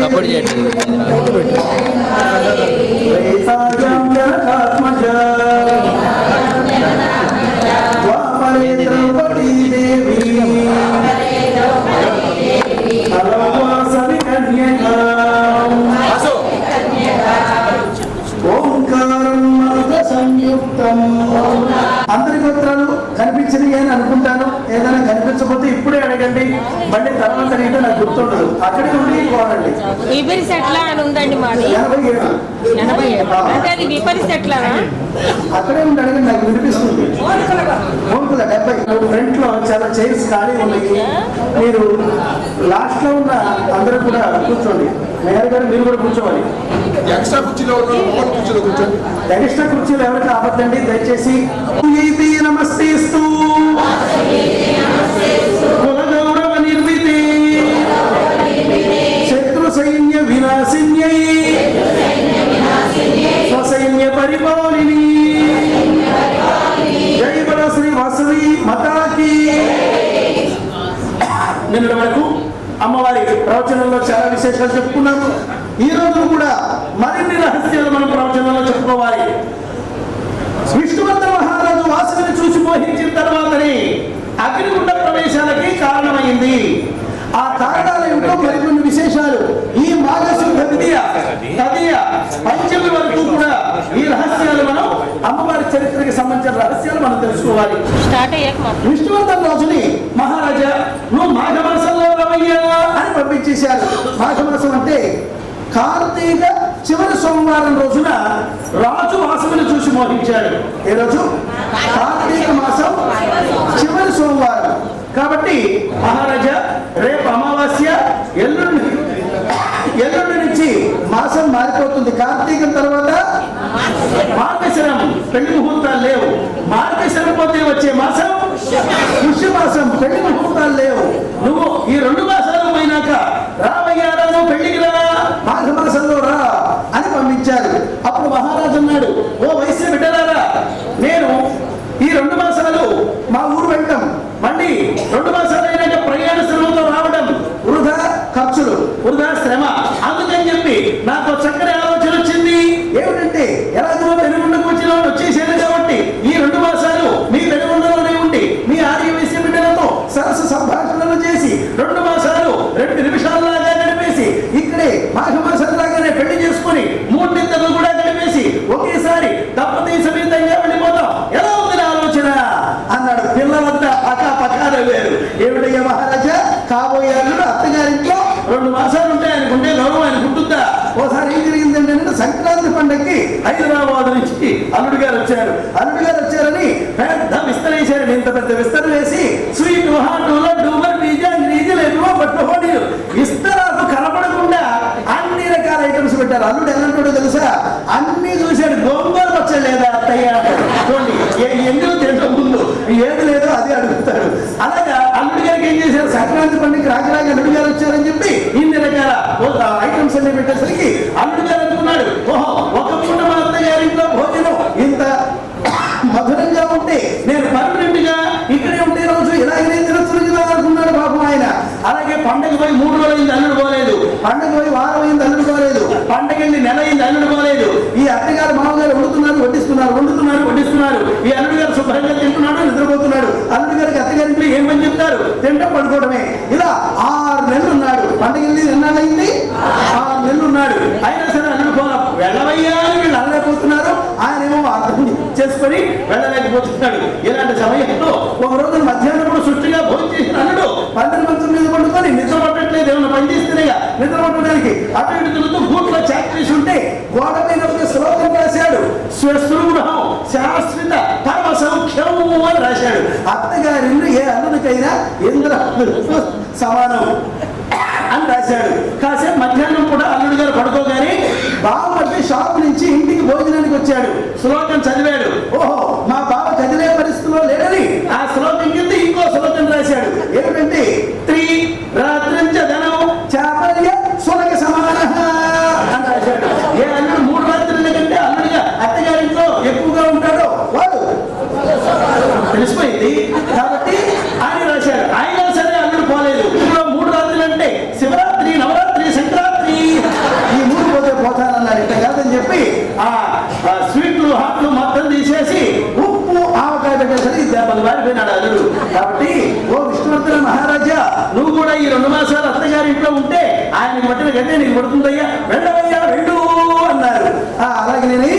Support చేయట్లేదు. అందరి గోత్రాలు కనిపించినాయి అని అనుకుంటాను. ఏదైనా కనిపించకపోతే ఇప్పుడే అడగండి, మళ్ళీ తర్వాత అడిగితే నాకు గుర్తుండదు. అక్కడే ఉండి పోనండి. అక్కడే ఉండి అడగండి, నాకు వినిపిస్తుంది. 70 ఫ్రంట్ లో చాలా చైర్స్ ఖాళీ ఉన్నాయి. మీరు లాస్ట్ లో ఉన్న అందరూ కూడా కూర్చోండి. మేయర్ గారు మీరు కూడా కూర్చోవాలి. ఎక్స్ట్రా కుర్చీలో కూర్చోండి. ఎక్స్ట్రా కుర్చీలు ఎవరికి ఆపద్దండి దయచేసి. నమస్తేస్తూ కులగౌరవ నిర్మితే శత్రు సైన్య వినాశిన్యై స్వసైన్య పరిపాలిని జై బల శ్రీ వాసవి మాతాకి. నిన్నటి వరకు అమ్మవారి ప్రవచనంలో చాలా విశేషాలు చెప్పుకున్నాము. ఈ రోజు కూడా మరిన్ని రహస్యాలు మనం ప్రవచనంలో చెప్పుకోవాలి. విష్ణువర్ధన మహారాజు వాసుని చూసి మోహించిన తర్వాతనే అగ్నిగుండ ప్రవేశాలకి కారణమైంది. ఆ కారణాలు ఏమిటో మరికొన్ని విశేషాలు ఈ మాఘశుద్ధ తదియ పంచమి వరకు కూడా ఈ రహస్యాలు మనం అమ్మవారి చరిత్రకి సంబంధించిన రహస్యాలు మనం తెలుసుకోవాలి. విష్ణువర్ధన రాజుని మహారాజా నువ్వు మాఘమాసంలో రమయ్యా అని పంపించేశారు. మాఘమాసం అంటే కార్తీక చివరి సోమవారం రోజున రాజు వాసవిని చూసి మోహించాడు. ఏ రోజు? కార్తీక మాసం చివరి సోమవారం. కాబట్టి మహారాజా రేపు అమావాస్య, ఎల్లుండి నుంచి మాసం మారిపోతుంది. కార్తీకం తర్వాత మార్గశిరం, పెళ్లి ముహూర్తాలు లేవు. మార్గశిరం పోతే వచ్చే మాసం పుష్యమాసం, పెళ్లి ముహూర్తాలు లేవు. నువ్వు ఈ 2 మాసాలు పోయినాక రామయ్య నువ్వు పెళ్లికి రా, మాఘమాసంలో రా అని పంపించారు. అప్పుడు మహారాజు అన్నాడు, ఓ వైశ్య బిడ్డలారా, నేను ఈ 2 మాసాలు మా ఊరు వెళ్ళటం, మళ్ళీ 2 మాసాలు అయినాక ప్రయాణ శ్రమతో రావడం వృధా ఖర్చులు, వృధా శ్రమ. అందుకని చెప్పి నాకు చక్కని ఆలోచన వచ్చింది. ఏమిటంటే ఎలాగో పెనుగుండకు వచ్చిన వాళ్ళు వచ్చేసారు కాబట్టి ఈ 2 మాసాలు మీ పెనుగుండలోనే ఉండి మీ ఆర్య వైశ్య బిడ్డలతో సరస సంభాషణలు చేసి 2 మాసాలు 2 నిమిషాలలాగా గడిపేసి ఇక్కడే మాఘమాసంలాగానే పెళ్లి చేసుకుని 3 నిద్రలు కూడా గడిపేసి ఒకేసారి దంపతి సమేతంగా వెళ్ళిపోతాం. ఎలా ఉంది నా ఆలోచన అన్నాడు. పిల్లలంతా పకాలు వేరు. ఏమిటయ్యా మహారాజా, కాబోయే అల్లుడు అత్తగారింట్లో 2 మాసాలు ఉంటాయి అనుకుంటే గౌరవం అనుకుంటుందా? ఓసారి ఏం జరిగిందంటే సంక్రాంతి పండుగకి హైదరాబాద్ నుంచి అల్లుడు గారు వచ్చారు. అల్లుడు గారు వచ్చారని పెద్ద విస్తరణ వేశారు. ఇంత పెద్ద విస్తరణ వేసి స్వీట్ డూబర్ పిజ్జా రీజలేమో పట్టుకోడీలు విస్తరాలు కనపడకుండా అన్ని రకాల ఐటమ్స్ పెట్టారు. అల్లుడు ఎలాంటో తెలుసా, అన్ని చూశాడు. గోంగూర పచ్చడి లేదా అత్తయ్య చూడండి, ఎందుకు తింటే ముందు ఏది లేదో అది అడుగుతాడు. అలాగా అల్లుడి గారికి ఏం చేశారు, సంక్రాంతి పండుగ రాజరాజు అల్లుడు గారు వచ్చారని చెప్పి ఇన్ని రకాల ఐటమ్స్ అన్ని పెట్టేసరికి అల్లుడు గారు అనుకున్నాడు, ఓహో ఒక పూట మా అత్తగారింట్లో భోజనం ఇంత మధురంగా ఉంటే నేను పర్మనెంట్ గా ఇక్కడే ఉంటే రోజు ఇలాగనే తినొచ్చు కదా అనుకున్నాడు పాపం ఆయన. అలాగే పండగ పోయి 3 రోజులైంది అల్లుడు పోలేదు, పండగ పోయి వారం అయింది అల్లుడు పోలేదు, పండగ వెళ్ళి నెల అయింది అల్లుడు పోలేదు. ఈ అత్తగారు మామగారు వండుతున్నారు వడ్డిస్తున్నారు. ఈ అల్లుడు గారు శుభ్రంగా తింటున్నాడు, నిద్రపోతున్నాడు. అల్లుడు గారికి అత్తగారింట్లో ఏమని చెప్తారు, తింటం పడుకోవడమే. ఇలా 6 నెలలు ఉన్నాడు. పండగ వెళ్ళి ఎన్నాళ్ళయింది? 6 నెలలు ఉన్నాడు. అయినా సరే అల్లుడు పోలా వెళ్ళవయ్యా అని వీళ్ళు అనలేకపోతున్నారు. ఆయనేమో అర్థం చేసుకొని వెళ్ళలేకపోతున్నాడు. ఇలాంటి సమయంలో ఒక రోజు మధ్యాహ్నం కూడా సుష్టిగా భోజనం చేసిన అల్లుడు 12 మంచం మీద పడుకొని నిద్ర పట్టట్లేదు. ఏమన్నా పని చేస్తేనేగా నిద్ర పట్టడానికి అటు ఇటు తిరుగుతూ గూట్లో చాక్రీస్ ఉంటే గోడ మీద ఒక శ్లోకం రాశాడు. స్వస్వగృహం శాశ్వత పరమ సౌఖ్యం అని రాశాడు. అత్తగారిల్లు ఏ అల్లుడికైనా ఇంద్ర సమానం అని రాశాడు. కాసేపు మధ్యాహ్నం కూడా అల్లుడు గారు పడుకోగానే బావమర్ది షాప్ నుంచి ఇంటికి భోజనానికి వచ్చాడు. శ్లోకం చదివాడు. ఓహో మా బావ కదిలే పరిస్థితిలో లేడని ఆ శ్లోకం కింద ఇంకో శ్లోకం రాశాడు. ఏమిటంటే త్రీ రాత్రించ ధనం చాపల్య సులక సమాన అని రాశాడు. ఏ అల్లుడు 3 రాత్రుల కంటే అల్లుడిగా అత్తగారింట్లో ఎక్కువగా ఉంటాడో పోయేది కాబట్టి ఆయన రాశాడు. అయినా సరే అల్లుడు పోలేదు. ఇప్పుడు 3 రాత్రులు అంటే శివరాత్రి, నవరాత్రి, సంక్రాంతి ఈ 3 పోతే పోతానన్నారు. ఇట్లా కాదని చెప్పి ఆ స్వీట్లు హాట్లు మొత్తం తీసేసి ఉప్పు ఆవకాయ పెట్టేసరికి దెబ్బలు వారిపోయినాడు అల్లుడు. కాబట్టి ఓ విష్ణువర్ధన మహారాజా, నువ్వు కూడా ఈ 2 మాసాలు అత్తగారి ఇంట్లో ఉంటే ఆయనకి పట్టిన గడ్డే నీకు పడుతుందయ్యా, వెళ్ళవయ్యా వెళ్ళు అన్నారు. అలాగే నేను